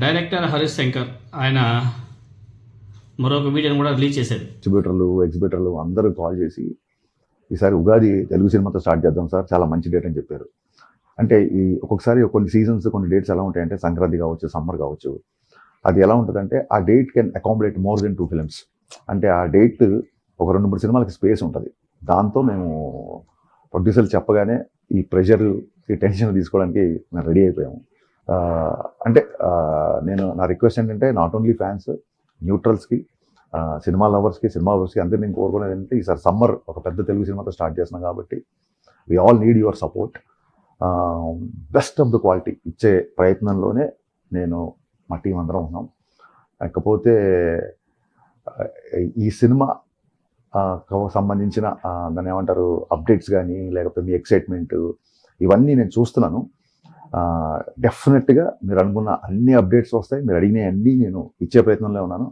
Director Harish Shankar ఆయన మరొక వీడియోని కూడా రిలీజ్ చేశారు. ఎగ్జిబిటర్లు అందరూ కాల్ చేసి ఈసారి ఉగాది తెలుగు సినిమాతో స్టార్ట్ చేద్దాం సార్, చాలా మంచి డేట్ అని చెప్పారు. అంటే ఈ ఒక్కొక్కసారి కొన్ని సీజన్స్ కొన్ని డేట్స్ ఎలా ఉంటాయంటే సంక్రాంతి కావచ్చు, సమ్మర్ కావచ్చు, అది ఎలా ఉంటుందంటే ఆ date can accommodate more than 2 films. అంటే ఆ డేట్ ఒక 2-3 సినిమాలకి స్పేస్ ఉంటుంది. దాంతో మేము ప్రొడ్యూసర్లు చెప్పగానే ఈ ప్రెషర్, ఈ టెన్షన్ తీసుకోవడానికి మేము రెడీ అయిపోయాము. నేను నా రిక్వెస్ట్ ఏంటంటే నాట్ ఓన్లీ ఫ్యాన్స్, న్యూట్రల్స్కి, సినిమా లవర్స్కి అందరినీ నేను కోరుకునేది ఏంటంటే ఈసారి సమ్మర్ ఒక పెద్ద తెలుగు సినిమాతో స్టార్ట్ చేస్తున్నాం కాబట్టి we all need your support. Best of the quality ఇచ్చే ప్రయత్నంలోనే నేను మా టీం అందరం ఉన్నాం. లేకపోతే ఈ సినిమా సంబంధించిన దాన్ని ఏమంటారు అప్డేట్స్ కానీ లేకపోతే మీ ఎక్సైట్మెంట్ ఇవన్నీ నేను చూస్తున్నాను. డెఫినెట్గా మీరు అనుకున్న అన్ని అప్డేట్స్ వస్తాయి, మీరు అడిగిన అన్నీ నేను ఇచ్చే ప్రయత్నంలో ఉన్నాను.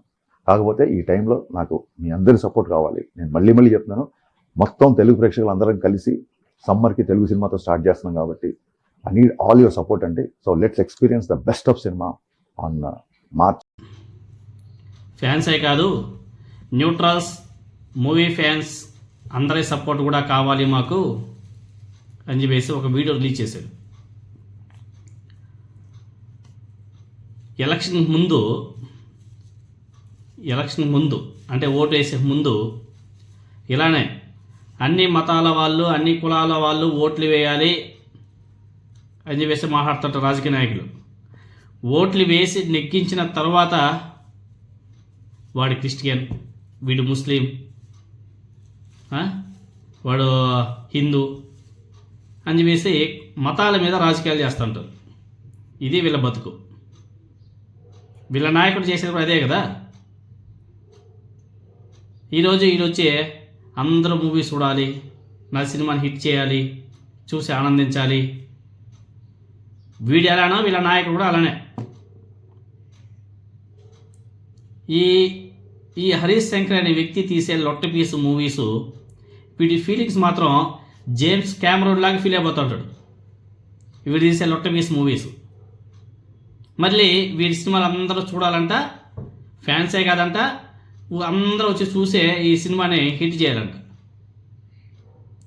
కాకపోతే ఈ టైంలో నాకు మీ అందరి సపోర్ట్ కావాలి. నేను మళ్ళీ చెప్తున్నాను, మొత్తం తెలుగు ప్రేక్షకులు అందరం కలిసి సమ్మర్కి తెలుగు సినిమాతో స్టార్ట్ చేస్తున్నాం కాబట్టి I need all your support అండి. So let's experience the best of cinema on March. ఫ్యాన్సే కాదు, న్యూట్రల్స్, మూవీ ఫ్యాన్స్ అందరి సపోర్ట్ కూడా కావాలి మాకు అని చెప్పేసి ఒక వీడియో రిలీజ్ చేశారు. ఎలక్షన్ ముందు అంటే ఓటు వేసే ముందు ఇలానే అన్ని మతాల వాళ్ళు, అన్ని కులాల వాళ్ళు ఓట్లు వేయాలి అని చెప్పేసి మాట్లాడుతుంటారు రాజకీయ నాయకులు. ఓట్లు వేసి నెగ్గించిన తర్వాత వాడు క్రిస్టియన్, వీడు ముస్లిం, వాడు హిందూ అని చెప్పేసి మతాల మీద రాజకీయాలు చేస్తుంటారు. ఇది వీళ్ళ బతుకు. వీళ్ళ నాయకుడు చేసేది కూడా అదే కదా. ఈరోజు వచ్చి అందరూ మూవీస్ చూడాలి, నా సినిమాని హిట్ చేయాలి, చూసి ఆనందించాలి. వీడు ఎలానో వీళ్ళ నాయకుడు కూడా అలానే. ఈ హరీష్ శంకర్ అనే వ్యక్తి తీసే లొట్ట పీసు మూవీసు వీడి ఫీలింగ్స్ మాత్రం జేమ్స్ కెమెరాన్ లాగా ఫీల్ అయిపోతుంటాడు. వీడు తీసే లొట్ట పీసు మూవీసు మళ్ళీ వీడి సినిమాలు అందరూ చూడాలంట, ఫ్యాన్సే కాదంట, అందరూ వచ్చి చూసే ఈ సినిమాని హిట్ చేయాలంట.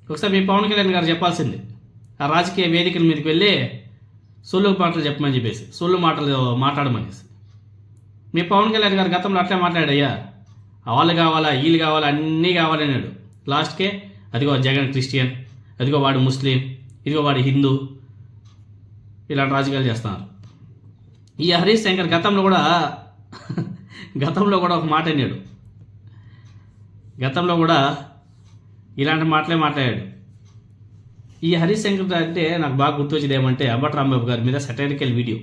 ఒకసారి మీ పవన్ కళ్యాణ్ గారు చెప్పాల్సింది, ఆ రాజకీయ వేదికల మీదకి వెళ్ళి సొల్లు మాటలు చెప్పమని చెప్పేసి, సొల్లు మాటలు మాట్లాడమనేసి. మీ పవన్ కళ్యాణ్ గారు గతంలో అట్లే మాట్లాడయ్యా, వాళ్ళు కావాలా, వీళ్ళు కావాలా, అన్నీ కావాలన్నాడు. లాస్ట్కే అదిగో జగన్ క్రిస్టియన్, అదిగో వాడు ముస్లిం, ఇదిగో వాడు హిందూ, ఇలాంటి రాజకీయాలు చేస్తున్నారు. ఈ హరీష్ శంకర్ గతంలో కూడా ఒక మాట అన్నాడు. గతంలో కూడా ఇలాంటి మాటలే మాట్లాడాడు. ఈ హరీష్ శంకర్ అంటే నాకు బాగా గుర్తొచ్చేది ఏమంటే అంబటి రాంబాబు గారి మీద సటైరికల్ వీడియో.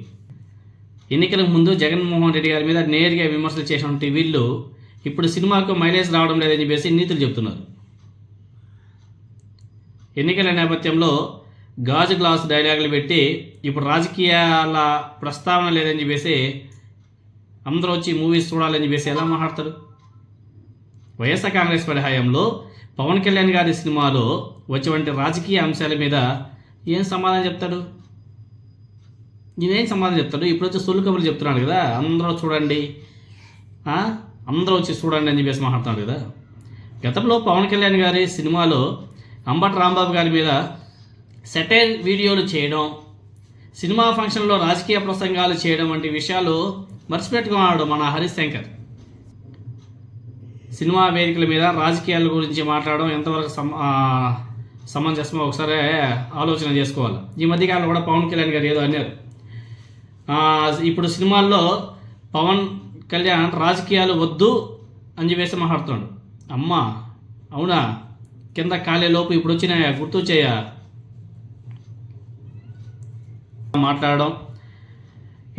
ఎన్నికలకు ముందు జగన్మోహన్ రెడ్డి గారి మీద నేరుగా విమర్శలు చేసినటువంటి వీళ్ళు ఇప్పుడు సినిమాకు మైలేజ్ రావడం లేదని చెప్పేసి నీతులు చెప్తున్నారు. ఎన్నికల నేపథ్యంలో గాజు గ్లాసు డైలాగులు పెట్టి ఇప్పుడు రాజకీయాల ప్రస్తావన లేదని చెప్పేసి అందరూ వచ్చి మూవీస్ చూడాలని చెప్పేసి ఎలా మాట్లాడతారు? వైఎస్ఆర్ కాంగ్రెస్ పార్టీ హయాంలో పవన్ కళ్యాణ్ గారి సినిమాలో వచ్చేటువంటి రాజకీయ అంశాల మీద ఏం సమాధానం చెప్తాడు? నేనేం సమాధానం చెప్తాడు? ఇప్పుడు వచ్చి సొల్లు కబుర్లు చెప్తున్నాడు కదా, అందరూ చూడండి, అందరూ వచ్చి చూడండి అని చెప్పేసి మాట్లాడుతున్నాడు కదా. గతంలో పవన్ కళ్యాణ్ గారి సినిమాలో అంబటి రాంబాబు గారి మీద సెటైర్ వీడియోలు చేయడం, సినిమా ఫంక్షన్లో రాజకీయ ప్రసంగాలు చేయడం వంటి విషయాలు మర్చిపెట్టుకున్నాడు మన హరీష్ శంకర్. సినిమా వేదికల మీద రాజకీయాల గురించి మాట్లాడడం ఎంతవరకు సమంజసమో ఒకసారి ఆలోచన చేసుకోవాలి. ఈ మధ్యకాలంలో కూడా పవన్ కళ్యాణ్ గారు ఏదో అన్నారు, ఇప్పుడు సినిమాల్లో పవన్ కళ్యాణ్ రాజకీయాలు వద్దు అని చెప్పేసి మాట్లాడుతున్నాడు. అమ్మా అవునా, కింద కాలేలోపు ఇప్పుడు వచ్చినాయా, గుర్తొచ్చాయా మాట్లాడడం,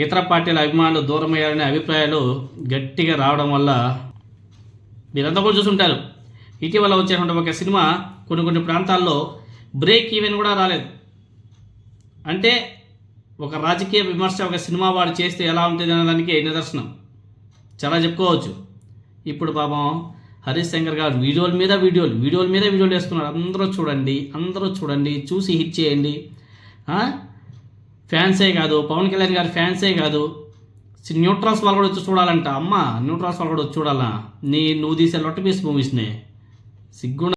ఇతర పార్టీల అభిమానులు దూరమయ్యారనే అభిప్రాయాలు గట్టిగా రావడం వల్ల మీరంతా కూడా చూసుంటారు. ఇటీవల వచ్చేటువంటి ఒక సినిమా కొన్ని ప్రాంతాల్లో బ్రేక్ ఈవెన్ కూడా రాలేదు. అంటే ఒక రాజకీయ విమర్శ ఒక సినిమా వాడు చేస్తే ఎలా ఉంటుంది అనేదానికి నిదర్శనం చాలా చెప్పుకోవచ్చు. ఇప్పుడు పాపం హరీష్ శంకర్ గారు వీడియోల మీద వీడియోలు వేసుకున్నారు. అందరూ చూడండి, చూసి హిట్ చేయండి. ఫ్యాన్సే కాదు, పవన్ కళ్యాణ్ గారి ఫ్యాన్సే కాదు, న్యూట్రల్స్ వాళ్ళు కూడా వచ్చి చూడాలంట. అమ్మ న్యూట్రల్స్ వాళ్ళు కూడా వచ్చి చూడాలా? నువ్వు తీసే లొట్ట పీస్ మూవీస్ని సిగ్గు